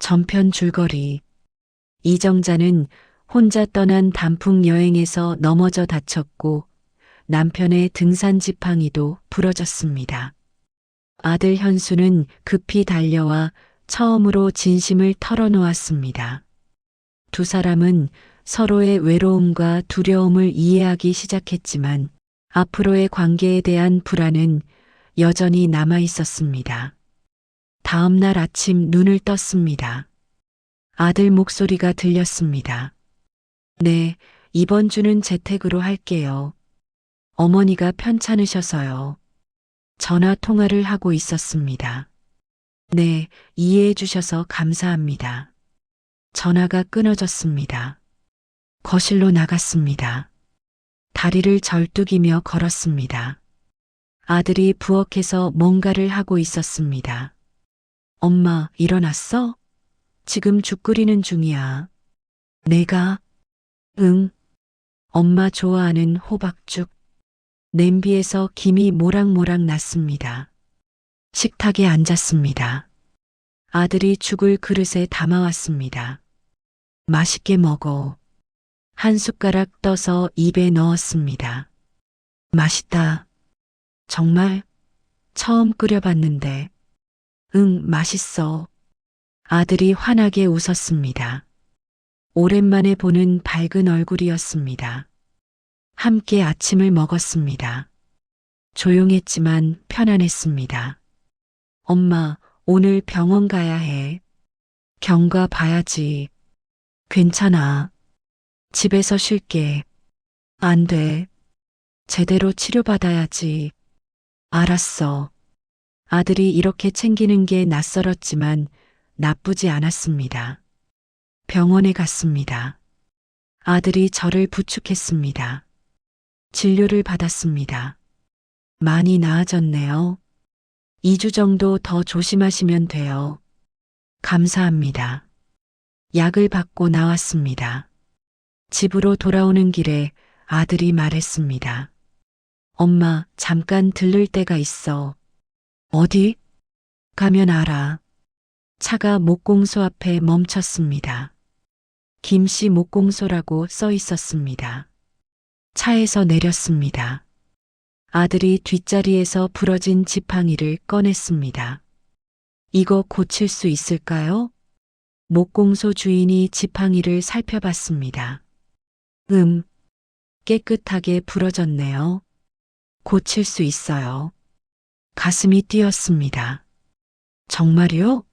전편 줄거리. 이정자는 혼자 떠난 단풍 여행에서 넘어져 다쳤고 남편의 등산 지팡이도 부러졌습니다. 아들 현수는 급히 달려와 처음으로 진심을 털어놓았습니다. 두 사람은 서로의 외로움과 두려움을 이해하기 시작했지만 앞으로의 관계에 대한 불안은 여전히 남아 있었습니다. 다음 날 아침 눈을 떴습니다. 아들 목소리가 들렸습니다. 네, 이번 주는 재택으로 할게요. 어머니가 편찮으셔서요. 전화 통화를 하고 있었습니다. 네, 이해해 주셔서 감사합니다. 전화가 끊어졌습니다. 거실로 나갔습니다. 다리를 절뚝이며 걸었습니다. 아들이 부엌에서 뭔가를 하고 있었습니다. 엄마, 일어났어? 지금 죽 끓이는 중이야. 내가? 응. 엄마 좋아하는 호박죽. 냄비에서 김이 모락모락 났습니다. 식탁에 앉았습니다. 아들이 죽을 그릇에 담아왔습니다. 맛있게 먹어. 한 숟가락 떠서 입에 넣었습니다. 맛있다. 정말? 처음 끓여봤는데. 응, 맛있어. 아들이 환하게 웃었습니다. 오랜만에 보는 밝은 얼굴이었습니다. 함께 아침을 먹었습니다. 조용했지만 편안했습니다. 엄마, 오늘 병원 가야 해. 경과 봐야지. 괜찮아. 집에서 쉴게. 안 돼. 제대로 치료받아야지. 알았어. 아들이 이렇게 챙기는 게 낯설었지만 나쁘지 않았습니다. 병원에 갔습니다. 아들이 저를 부축했습니다. 진료를 받았습니다. 많이 나아졌네요. 2주 정도 더 조심하시면 돼요. 감사합니다. 약을 받고 나왔습니다. 집으로 돌아오는 길에 아들이 말했습니다. 엄마, 잠깐 들를 데가 있어. 어디? 가면 알아. 차가 목공소 앞에 멈췄습니다. 김씨 목공소라고 써 있었습니다. 차에서 내렸습니다. 아들이 뒷자리에서 부러진 지팡이를 꺼냈습니다. 이거 고칠 수 있을까요? 목공소 주인이 지팡이를 살펴봤습니다. 깨끗하게 부러졌네요. 고칠 수 있어요. 가슴이 뛰었습니다. 정말요?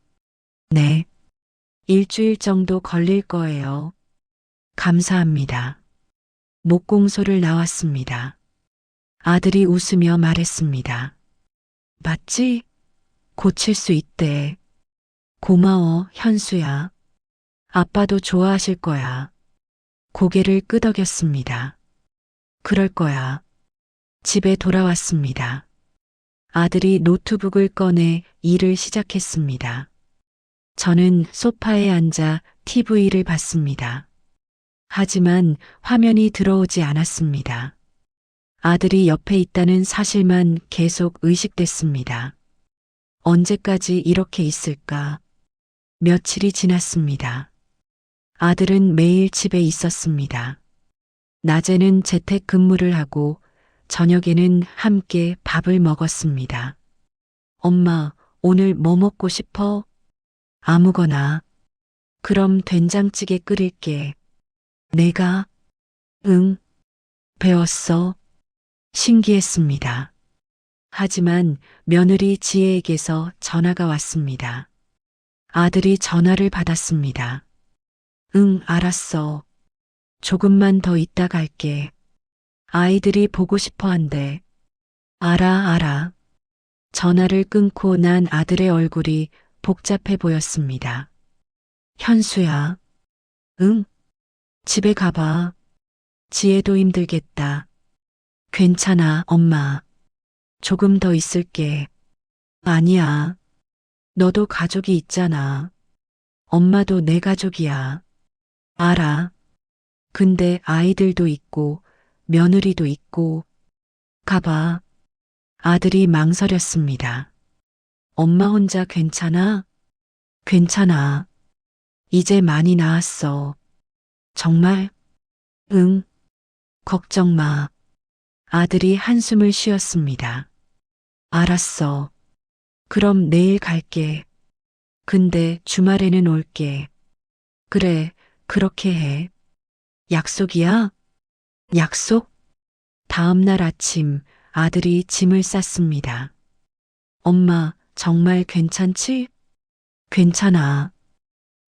네. 일주일 정도 걸릴 거예요. 감사합니다. 목공소를 나왔습니다. 아들이 웃으며 말했습니다. 맞지? 고칠 수 있대. 고마워, 현수야. 아빠도 좋아하실 거야. 고개를 끄덕였습니다. 그럴 거야. 집에 돌아왔습니다. 아들이 노트북을 꺼내 일을 시작했습니다. 저는 소파에 앉아 TV를 봤습니다. 하지만 화면이 들어오지 않았습니다. 아들이 옆에 있다는 사실만 계속 의식됐습니다. 언제까지 이렇게 있을까? 며칠이 지났습니다. 아들은 매일 집에 있었습니다. 낮에는 재택 근무를 하고 저녁에는 함께 밥을 먹었습니다. 엄마, 오늘 뭐 먹고 싶어? 아무거나. 그럼 된장찌개 끓일게. 내가? 응. 배웠어. 신기했습니다. 하지만 며느리 지혜에게서 전화가 왔습니다. 아들이 전화를 받았습니다. 응, 알았어. 조금만 더 있다 갈게. 아이들이 보고 싶어 한대. 알아. 전화를 끊고 난 아들의 얼굴이 복잡해 보였습니다. 현수야. 응? 집에 가봐. 지혜도 힘들겠다. 괜찮아, 엄마. 조금 더 있을게. 아니야. 너도 가족이 있잖아. 엄마도 내 가족이야. 알아. 근데 아이들도 있고, 며느리도 있고. 가봐. 아들이 망설였습니다. 엄마 혼자 괜찮아? 괜찮아. 이제 많이 나았어. 정말? 응, 걱정 마. 아들이 한숨을 쉬었습니다. 알았어. 그럼 내일 갈게. 근데 주말에는 올게. 그래, 그렇게 해. 약속이야? 약속? 다음 날 아침 아들이 짐을 쌌습니다. 엄마, 정말 괜찮지? 괜찮아.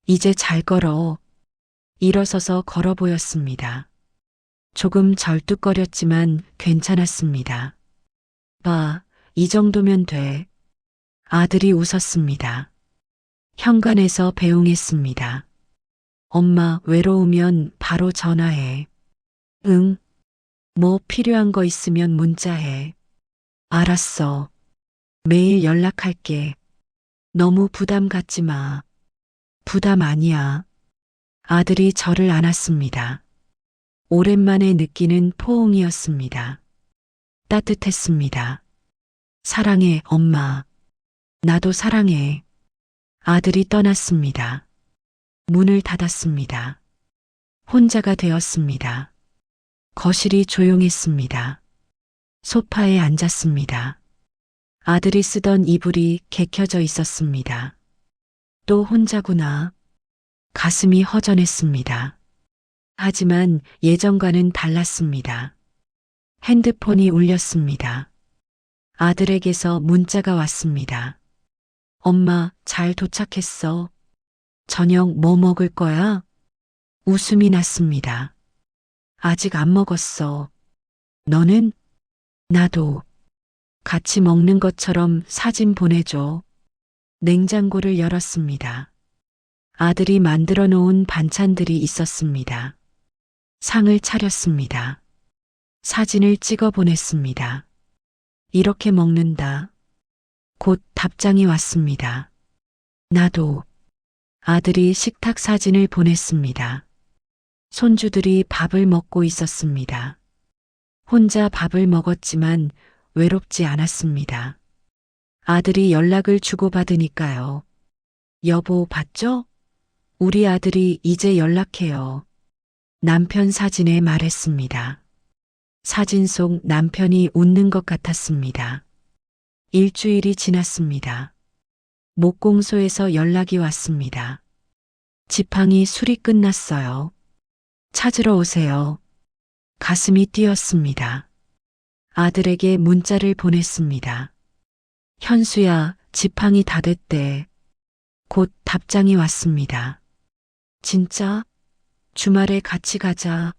이제 잘 걸어. 일어서서 걸어 보였습니다. 조금 절뚝거렸지만 괜찮았습니다. 봐, 이 정도면 돼. 아들이 웃었습니다. 현관에서 배웅했습니다. 엄마 외로우면 바로 전화해. 응, 뭐 필요한 거 있으면 문자해. 알았어. 매일 연락할게. 너무 부담 갖지 마. 부담 아니야. 아들이 저를 안았습니다. 오랜만에 느끼는 포옹이었습니다. 따뜻했습니다. 사랑해, 엄마. 나도 사랑해. 아들이 떠났습니다. 문을 닫았습니다. 혼자가 되었습니다. 거실이 조용했습니다. 소파에 앉았습니다. 아들이 쓰던 이불이 개켜져 있었습니다. 또 혼자구나. 가슴이 허전했습니다. 하지만 예전과는 달랐습니다. 핸드폰이 울렸습니다. 아들에게서 문자가 왔습니다. 엄마, 잘 도착했어. 저녁 뭐 먹을 거야? 웃음이 났습니다. 아직 안 먹었어. 너는? 나도. 같이 먹는 것처럼 사진 보내줘. 냉장고를 열었습니다. 아들이 만들어 놓은 반찬들이 있었습니다. 상을 차렸습니다. 사진을 찍어 보냈습니다. 이렇게 먹는다. 곧 답장이 왔습니다. 나도. 아들이 식탁 사진을 보냈습니다. 손주들이 밥을 먹고 있었습니다. 혼자 밥을 먹었지만 외롭지 않았습니다. 아들이 연락을 주고받으니까요. 여보, 봤죠? 우리 아들이 이제 연락해요. 남편 사진에 말했습니다. 사진 속 남편이 웃는 것 같았습니다. 일주일이 지났습니다. 목공소에서 연락이 왔습니다. 지팡이 수리 끝났어요. 찾으러 오세요. 가슴이 뛰었습니다. 아들에게 문자를 보냈습니다. 현수야, 지팡이 다 됐대. 곧 답장이 왔습니다. 진짜? 주말에 같이 가자.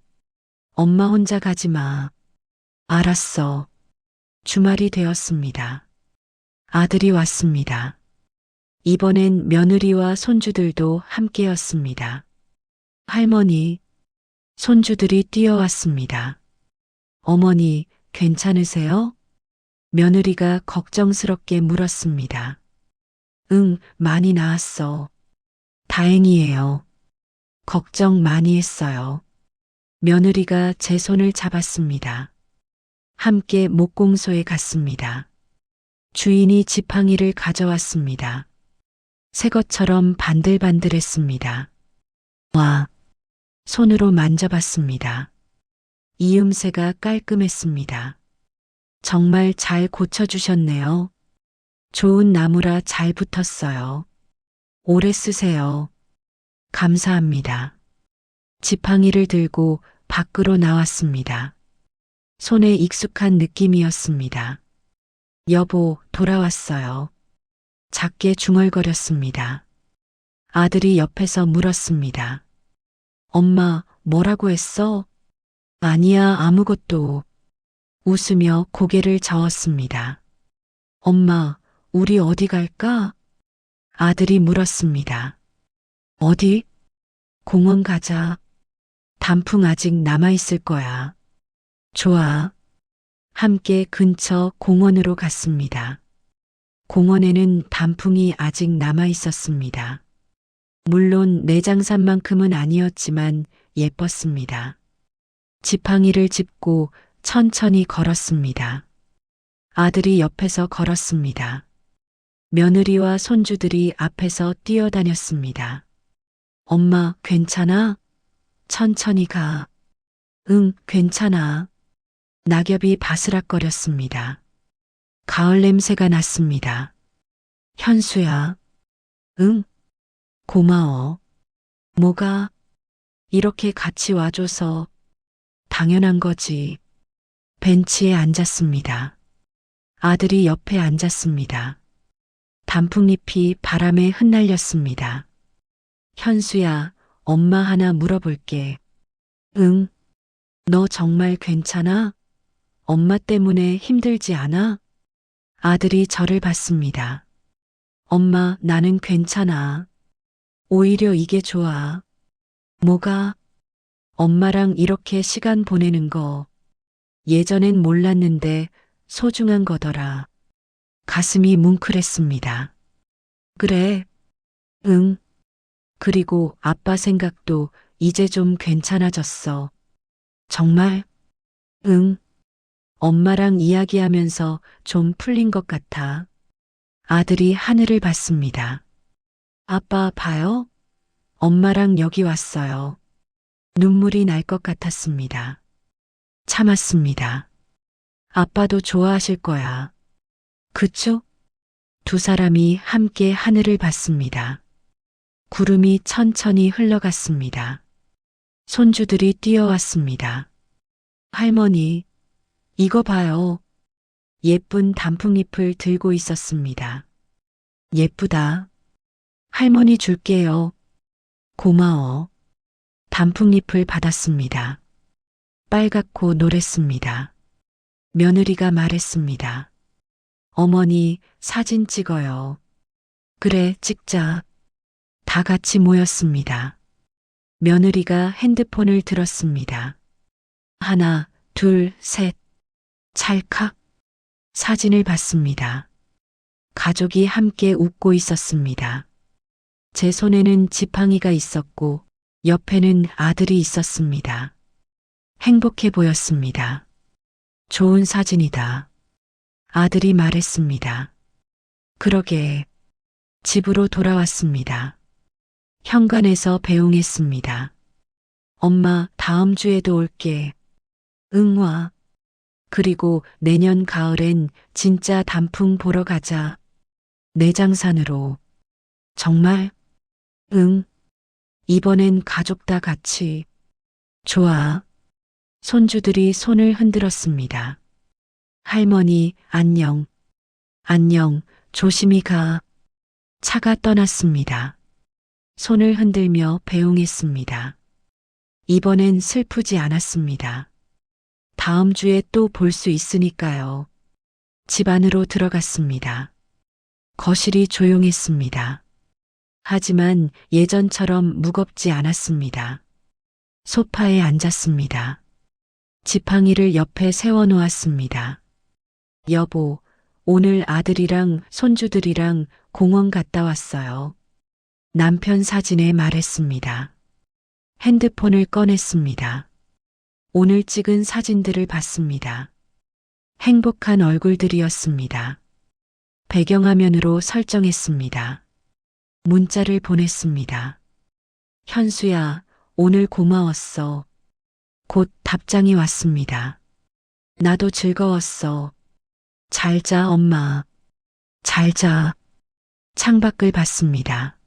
엄마 혼자 가지 마. 알았어. 주말이 되었습니다. 아들이 왔습니다. 이번엔 며느리와 손주들도 함께였습니다. 할머니, 손주들이 뛰어왔습니다. 어머니, 괜찮으세요? 며느리가 걱정스럽게 물었습니다. 응, 많이 나았어. 다행이에요. 걱정 많이 했어요. 며느리가 제 손을 잡았습니다. 함께 목공소에 갔습니다. 주인이 지팡이를 가져왔습니다. 새 것처럼 반들반들했습니다. 와, 손으로 만져봤습니다. 이음새가 깔끔했습니다. 정말 잘 고쳐주셨네요. 좋은 나무라 잘 붙었어요. 오래 쓰세요. 감사합니다. 지팡이를 들고 밖으로 나왔습니다. 손에 익숙한 느낌이었습니다. 여보, 돌아왔어요. 작게 중얼거렸습니다. 아들이 옆에서 물었습니다. 엄마, 뭐라고 했어? 아니야, 아무것도. 웃으며 고개를 저었습니다. 엄마, 우리 어디 갈까? 아들이 물었습니다. 어디? 공원 가자. 단풍 아직 남아있을 거야. 좋아. 함께 근처 공원으로 갔습니다. 공원에는 단풍이 아직 남아있었습니다. 물론 내장산만큼은 아니었지만 예뻤습니다. 지팡이를 짚고 천천히 걸었습니다. 아들이 옆에서 걸었습니다. 며느리와 손주들이 앞에서 뛰어다녔습니다. 엄마, 괜찮아? 천천히 가. 응, 괜찮아. 낙엽이 바스락거렸습니다. 가을 냄새가 났습니다. 현수야. 응, 고마워. 뭐가? 이렇게 같이 와줘서 당연한 거지. 벤치에 앉았습니다. 아들이 옆에 앉았습니다. 단풍잎이 바람에 흩날렸습니다. 현수야, 엄마 하나 물어볼게. 응, 너 정말 괜찮아? 엄마 때문에 힘들지 않아? 아들이 저를 봤습니다. 엄마, 나는 괜찮아. 오히려 이게 좋아. 뭐가? 엄마랑 이렇게 시간 보내는 거. 예전엔 몰랐는데 소중한 거더라. 가슴이 뭉클했습니다. 그래. 응. 그리고 아빠 생각도 이제 좀 괜찮아졌어. 정말? 응. 엄마랑 이야기하면서 좀 풀린 것 같아. 아들이 하늘을 봤습니다. 아빠 봐요? 엄마랑 여기 왔어요. 눈물이 날 것 같았습니다. 참았습니다. 아빠도 좋아하실 거야. 그쵸? 두 사람이 함께 하늘을 봤습니다. 구름이 천천히 흘러갔습니다. 손주들이 뛰어왔습니다. 할머니, 이거 봐요. 예쁜 단풍잎을 들고 있었습니다. 예쁘다. 할머니 줄게요. 고마워. 단풍잎을 받았습니다. 빨갛고 노랬습니다. 며느리가 말했습니다. 어머니, 사진 찍어요. 그래, 찍자. 다 같이 모였습니다. 며느리가 핸드폰을 들었습니다. 하나, 둘, 셋. 찰칵. 사진을 봤습니다. 가족이 함께 웃고 있었습니다. 제 손에는 지팡이가 있었고 옆에는 아들이 있었습니다. 행복해 보였습니다. 좋은 사진이다. 아들이 말했습니다. 그러게. 집으로 돌아왔습니다. 현관에서 배웅했습니다. 엄마, 다음 주에도 올게. 응, 와. 그리고 내년 가을엔 진짜 단풍 보러 가자. 내장산으로. 정말? 응. 이번엔 가족 다 같이. 좋아. 손주들이 손을 흔들었습니다. 할머니, 안녕. 안녕. 조심히 가. 차가 떠났습니다. 손을 흔들며 배웅했습니다. 이번엔 슬프지 않았습니다. 다음 주에 또 볼 수 있으니까요. 집 안으로 들어갔습니다. 거실이 조용했습니다. 하지만 예전처럼 무겁지 않았습니다. 소파에 앉았습니다. 지팡이를 옆에 세워놓았습니다. 여보, 오늘 아들이랑 손주들이랑 공원 갔다 왔어요. 남편 사진에 말했습니다. 핸드폰을 꺼냈습니다. 오늘 찍은 사진들을 봤습니다. 행복한 얼굴들이었습니다. 배경화면으로 설정했습니다. 문자를 보냈습니다. 현수야, 오늘 고마웠어. 곧 답장이 왔습니다. 나도 즐거웠어. 잘 자, 엄마. 잘 자. 창밖을 봤습니다.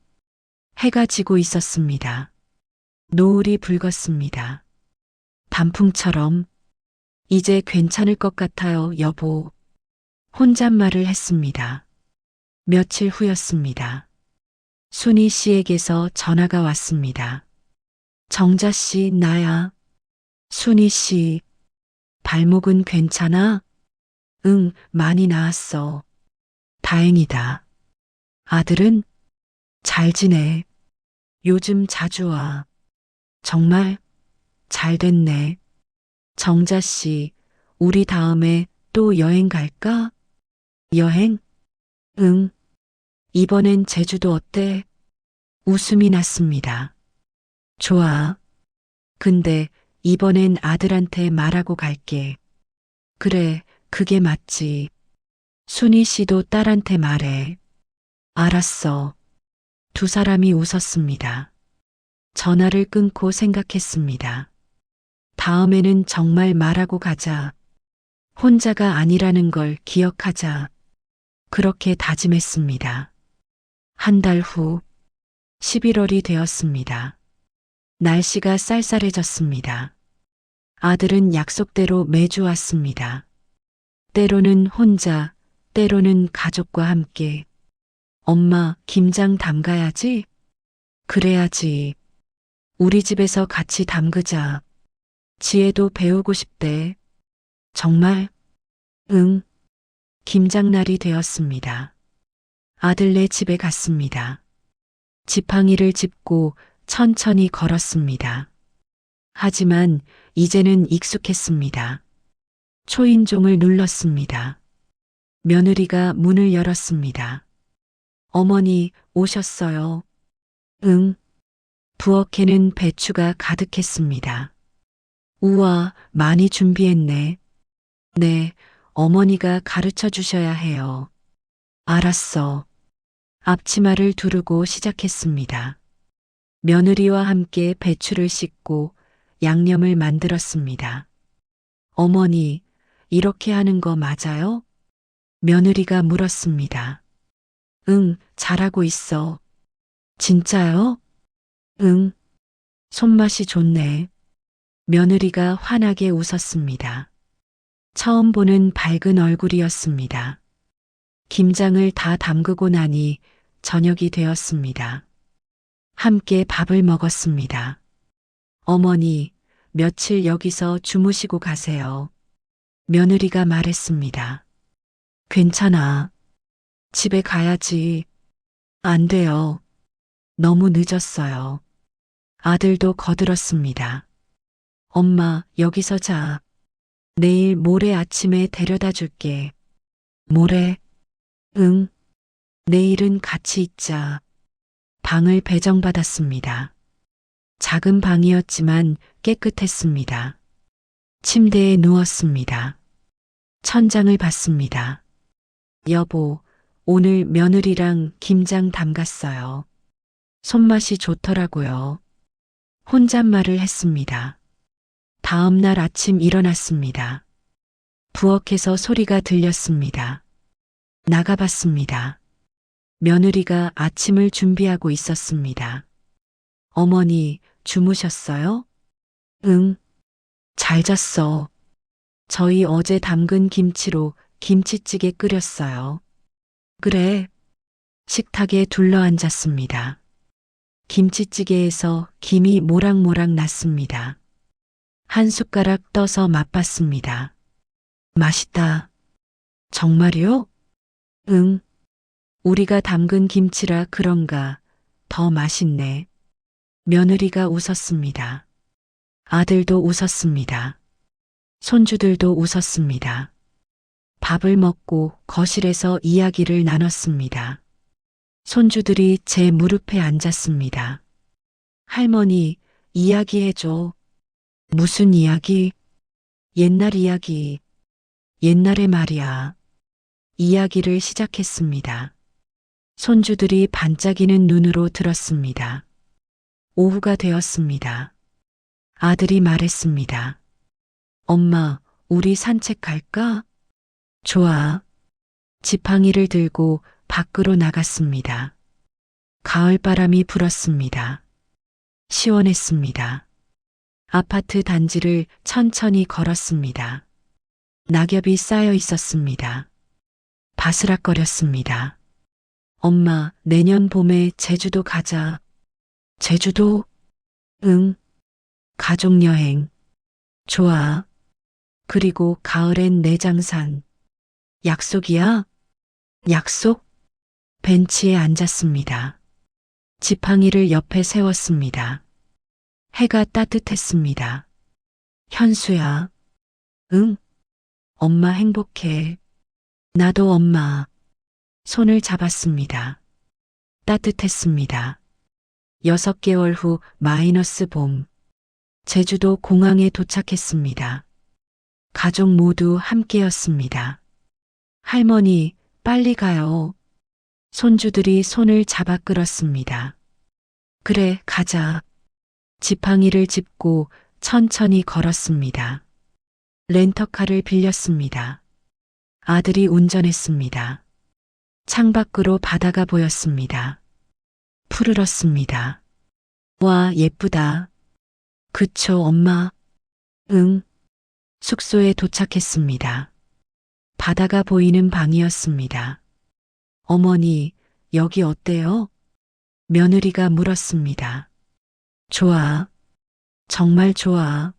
해가 지고 있었습니다. 노을이 붉었습니다. 단풍처럼 이제 괜찮을 것 같아요, 여보. 혼잣말을 했습니다. 며칠 후였습니다. 순희 씨에게서 전화가 왔습니다. 정자 씨, 나야. 순희 씨, 발목은 괜찮아? 응, 많이 나았어. 다행이다. 아들은? 잘 지내. 요즘 자주 와. 정말? 잘 됐네. 정자 씨, 우리 다음에 또 여행 갈까? 여행? 응. 이번엔 제주도 어때? 웃음이 났습니다. 좋아. 근데 이번엔 아들한테 말하고 갈게. 그래, 그게 맞지. 순희 씨도 딸한테 말해. 알았어. 두 사람이 웃었습니다. 전화를 끊고 생각했습니다. 다음에는 정말 말하고 가자. 혼자가 아니라는 걸 기억하자. 그렇게 다짐했습니다. 한 달 후 11월이 되었습니다. 날씨가 쌀쌀해졌습니다. 아들은 약속대로 매주 왔습니다. 때로는 혼자, 때로는 가족과 함께. 엄마, 김장 담가야지? 그래야지. 우리 집에서 같이 담그자. 지혜도 배우고 싶대. 정말? 응. 김장날이 되었습니다. 아들네 집에 갔습니다. 지팡이를 짚고 천천히 걸었습니다. 하지만 이제는 익숙했습니다. 초인종을 눌렀습니다. 며느리가 문을 열었습니다. 어머니 오셨어요. 응. 부엌에는 배추가 가득했습니다. 우와, 많이 준비했네. 네, 어머니가 가르쳐 주셔야 해요. 알았어. 앞치마를 두르고 시작했습니다. 며느리와 함께 배추를 씻고 양념을 만들었습니다. 어머니, 이렇게 하는 거 맞아요? 며느리가 물었습니다. 응, 잘하고 있어. 진짜요? 응, 손맛이 좋네. 며느리가 환하게 웃었습니다. 처음 보는 밝은 얼굴이었습니다. 김장을 다 담그고 나니 저녁이 되었습니다. 함께 밥을 먹었습니다. 어머니, 며칠 여기서 주무시고 가세요. 며느리가 말했습니다. 괜찮아. 집에 가야지. 안 돼요. 너무 늦었어요. 아들도 거들었습니다. 엄마, 여기서 자. 내일 모레 아침에 데려다 줄게. 모레? 응. 내일은 같이 있자. 방을 배정받았습니다. 작은 방이었지만 깨끗했습니다. 침대에 누웠습니다. 천장을 봤습니다. 여보, 오늘 며느리랑 김장 담갔어요. 손맛이 좋더라고요. 혼잣말을 했습니다. 다음 날 아침 일어났습니다. 부엌에서 소리가 들렸습니다. 나가봤습니다. 며느리가 아침을 준비하고 있었습니다. 어머니, 주무셨어요? 응, 잘 잤어. 저희 어제 담근 김치로 김치찌개 끓였어요. 그래. 식탁에 둘러앉았습니다. 김치찌개에서 김이 모락모락 났습니다. 한 숟가락 떠서 맛봤습니다. 맛있다. 정말요? 응. 우리가 담근 김치라 그런가 더 맛있네. 며느리가 웃었습니다. 아들도 웃었습니다. 손주들도 웃었습니다. 밥을 먹고 거실에서 이야기를 나눴습니다. 손주들이 제 무릎에 앉았습니다. 할머니, 이야기해줘. 무슨 이야기? 옛날 이야기. 옛날의 말이야. 이야기를 시작했습니다. 손주들이 반짝이는 눈으로 들었습니다. 오후가 되었습니다. 아들이 말했습니다. 엄마, 우리 산책 갈까? 좋아. 지팡이를 들고 밖으로 나갔습니다. 가을바람이 불었습니다. 시원했습니다. 아파트 단지를 천천히 걸었습니다. 낙엽이 쌓여 있었습니다. 바스락거렸습니다. 엄마, 내년 봄에 제주도 가자. 제주도? 응. 가족여행. 좋아. 그리고 가을엔 내장산. 약속이야? 약속? 벤치에 앉았습니다. 지팡이를 옆에 세웠습니다. 해가 따뜻했습니다. 현수야. 응? 엄마 행복해. 나도 엄마. 손을 잡았습니다. 따뜻했습니다. 6개월 후 마이너스 봄. 제주도 공항에 도착했습니다. 가족 모두 함께였습니다. 할머니, 빨리 가요. 손주들이 손을 잡아 끌었습니다. 그래, 가자. 지팡이를 짚고 천천히 걸었습니다. 렌터카를 빌렸습니다. 아들이 운전했습니다. 창밖으로 바다가 보였습니다. 푸르렀습니다. 와, 예쁘다. 그쵸, 엄마? 응. 숙소에 도착했습니다. 바다가 보이는 방이었습니다. 어머니, 여기 어때요? 며느리가 물었습니다. 좋아. 정말 좋아.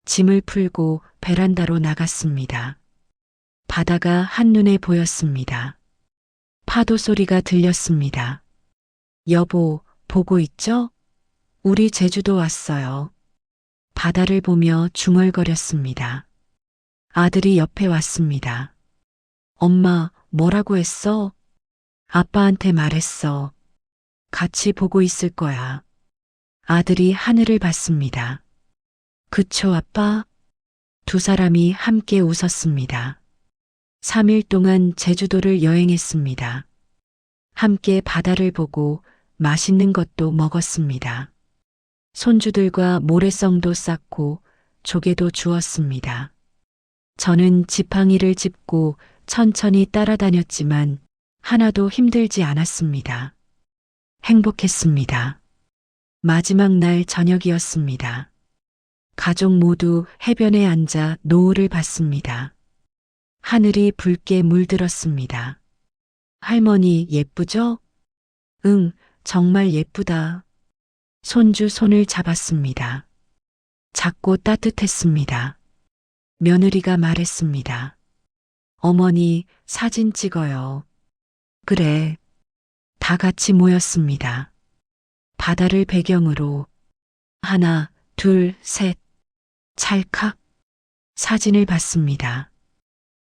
짐을 풀고 베란다로 나갔습니다. 바다가 한눈에 보였습니다. 파도 소리가 들렸습니다. 여보, 보고 있죠? 우리 제주도 왔어요. 바다를 보며 중얼거렸습니다. 아들이 옆에 왔습니다. 엄마, 뭐라고 했어? 아빠한테 말했어. 같이 보고 있을 거야. 아들이 하늘을 봤습니다. 그쵸, 아빠? 두 사람이 함께 웃었습니다. 3일 동안 제주도를 여행했습니다. 함께 바다를 보고 맛있는 것도 먹었습니다. 손주들과 모래성도 쌓고 조개도 주었습니다. 저는 지팡이를 짚고 천천히 따라다녔지만 하나도 힘들지 않았습니다. 행복했습니다. 마지막 날 저녁이었습니다. 가족 모두 해변에 앉아 노을을 봤습니다. 하늘이 붉게 물들었습니다. 할머니 예쁘죠? 응, 정말 예쁘다. 손주 손을 잡았습니다. 작고 따뜻했습니다. 며느리가 말했습니다. 어머니 사진 찍어요. 그래. 다 같이 모였습니다. 바다를 배경으로 하나, 둘, 셋. 찰칵 사진을 봤습니다.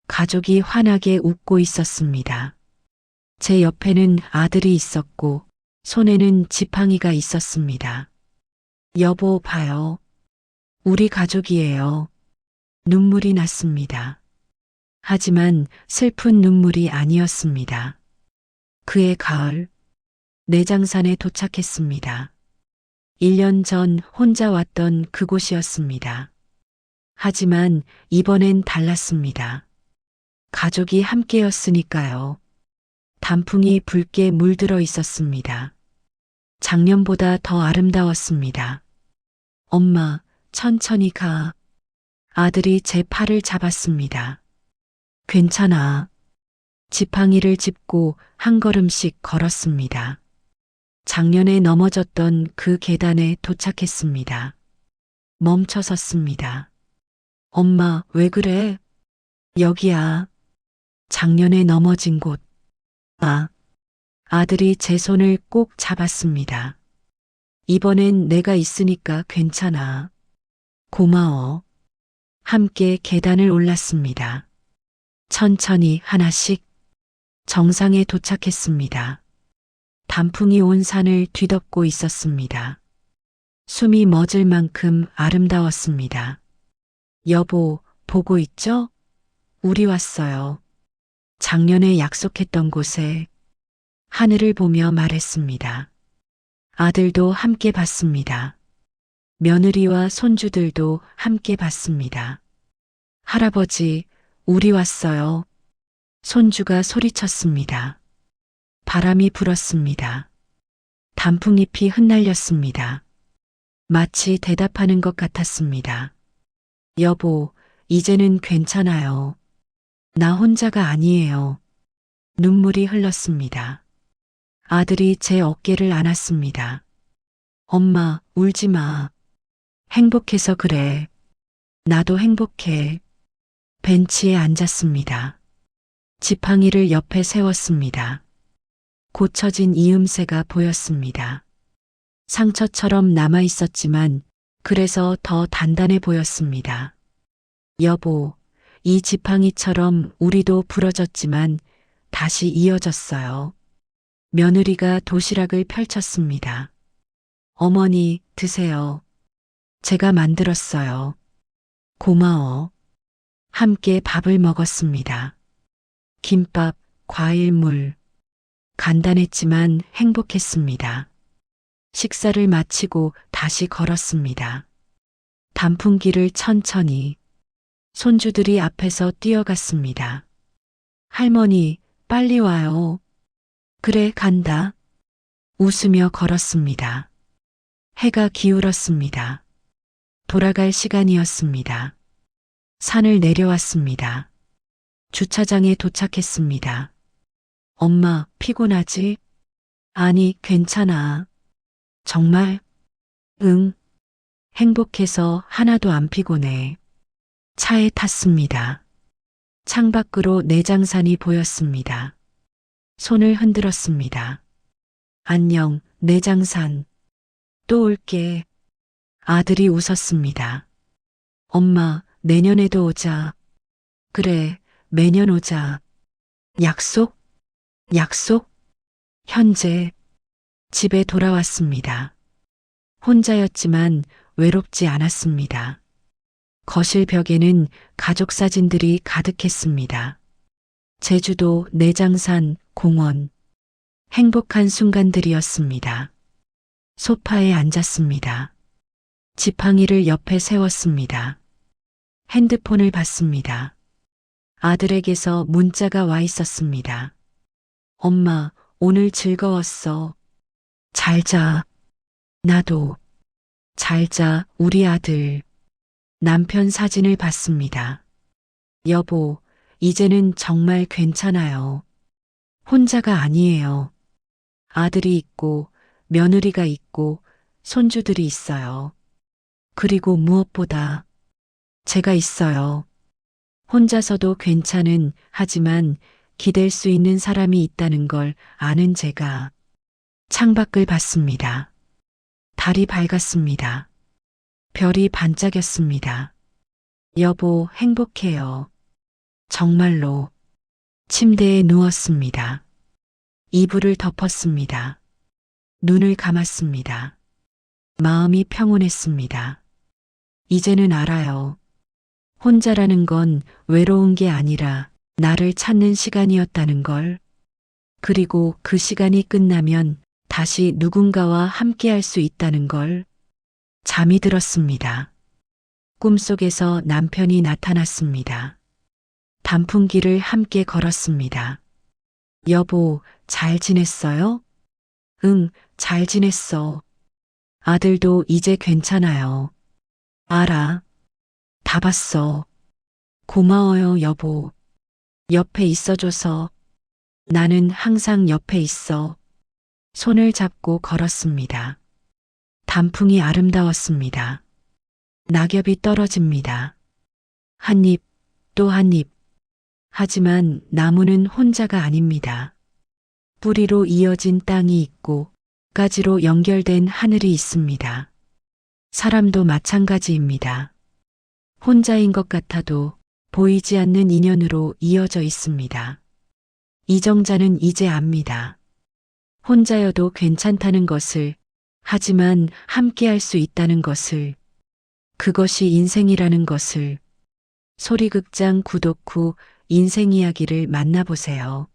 가족이 환하게 웃고 있었습니다. 제 옆에는 아들이 있었고 손에는 지팡이가 있었습니다. 여보 봐요. 우리 가족이에요. 눈물이 났습니다. 하지만 슬픈 눈물이 아니었습니다. 그해 가을, 내장산에 도착했습니다. 1년 전 혼자 왔던 그곳이었습니다. 하지만 이번엔 달랐습니다. 가족이 함께였으니까요. 단풍이 붉게 물들어 있었습니다. 작년보다 더 아름다웠습니다. 엄마, 천천히 가. 아들이 제 팔을 잡았습니다. 괜찮아. 지팡이를 짚고 한 걸음씩 걸었습니다. 작년에 넘어졌던 그 계단에 도착했습니다. 멈춰 섰습니다. 엄마, 왜 그래? 여기야. 작년에 넘어진 곳. 아. 아들이 제 손을 꼭 잡았습니다. 이번엔 내가 있으니까 괜찮아. 고마워. 함께 계단을 올랐습니다. 천천히 하나씩 정상에 도착했습니다. 단풍이 온 산을 뒤덮고 있었습니다. 숨이 멎을 만큼 아름다웠습니다. 여보, 보고 있죠? 우리 왔어요. 작년에 약속했던 곳에 하늘을 보며 말했습니다. 아들도 함께 봤습니다. 며느리와 손주들도 함께 봤습니다. 할아버지, 우리 왔어요. 손주가 소리쳤습니다. 바람이 불었습니다. 단풍잎이 흩날렸습니다. 마치 대답하는 것 같았습니다. 여보, 이제는 괜찮아요. 나 혼자가 아니에요. 눈물이 흘렀습니다. 아들이 제 어깨를 안았습니다. 엄마, 울지 마. 행복해서 그래. 나도 행복해. 벤치에 앉았습니다. 지팡이를 옆에 세웠습니다. 고쳐진 이음새가 보였습니다. 상처처럼 남아 있었지만 그래서 더 단단해 보였습니다. 여보, 이 지팡이처럼 우리도 부러졌지만 다시 이어졌어요. 며느리가 도시락을 펼쳤습니다. 어머니, 드세요. 제가 만들었어요. 고마워. 함께 밥을 먹었습니다. 김밥, 과일물. 간단했지만 행복했습니다. 식사를 마치고 다시 걸었습니다. 단풍길을 천천히 손주들이 앞에서 뛰어갔습니다. 할머니, 빨리 와요. 그래, 간다. 웃으며 걸었습니다. 해가 기울었습니다. 돌아갈 시간이었습니다. 산을 내려왔습니다. 주차장에 도착했습니다. 엄마, 피곤하지? 아니, 괜찮아. 정말? 응. 행복해서 하나도 안 피곤해. 차에 탔습니다. 창밖으로 내장산이 보였습니다. 손을 흔들었습니다. 안녕, 내장산. 또 올게. 아들이 웃었습니다. 엄마, 내년에도 오자. 그래, 매년 오자. 약속? 약속? 현재 집에 돌아왔습니다. 혼자였지만 외롭지 않았습니다. 거실 벽에는 가족 사진들이 가득했습니다. 제주도, 내장산, 공원. 행복한 순간들이었습니다. 소파에 앉았습니다. 지팡이를 옆에 세웠습니다. 핸드폰을 봤습니다. 아들에게서 문자가 와 있었습니다. 엄마, 오늘 즐거웠어. 잘 자. 나도. 잘 자, 우리 아들. 남편 사진을 봤습니다. 여보, 이제는 정말 괜찮아요. 혼자가 아니에요. 아들이 있고, 며느리가 있고, 손주들이 있어요. 그리고 무엇보다 제가 있어요. 혼자서도 괜찮은, 하지만 기댈 수 있는 사람이 있다는 걸 아는 제가 창밖을 봤습니다. 달이 밝았습니다. 별이 반짝였습니다. 여보, 행복해요. 정말로. 침대에 누웠습니다. 이불을 덮었습니다. 눈을 감았습니다. 마음이 평온했습니다. 이제는 알아요. 혼자라는 건 외로운 게 아니라 나를 찾는 시간이었다는 걸. 그리고 그 시간이 끝나면 다시 누군가와 함께할 수 있다는 걸. 잠이 들었습니다. 꿈속에서 남편이 나타났습니다. 단풍길을 함께 걸었습니다. 여보, 잘 지냈어요? 응, 잘 지냈어. 아들도 이제 괜찮아요. 알아. 다 봤어. 고마워요, 여보. 옆에 있어줘서. 나는 항상 옆에 있어. 손을 잡고 걸었습니다. 단풍이 아름다웠습니다. 낙엽이 떨어집니다. 한 입, 또 한 입. 하지만 나무는 혼자가 아닙니다. 뿌리로 이어진 땅이 있고 가지로 연결된 하늘이 있습니다. 사람도 마찬가지입니다. 혼자인 것 같아도 보이지 않는 인연으로 이어져 있습니다. 이정자는 이제 압니다. 혼자여도 괜찮다는 것을, 하지만 함께할 수 있다는 것을, 그것이 인생이라는 것을. 소리극장 구독 후 인생 이야기를 만나보세요.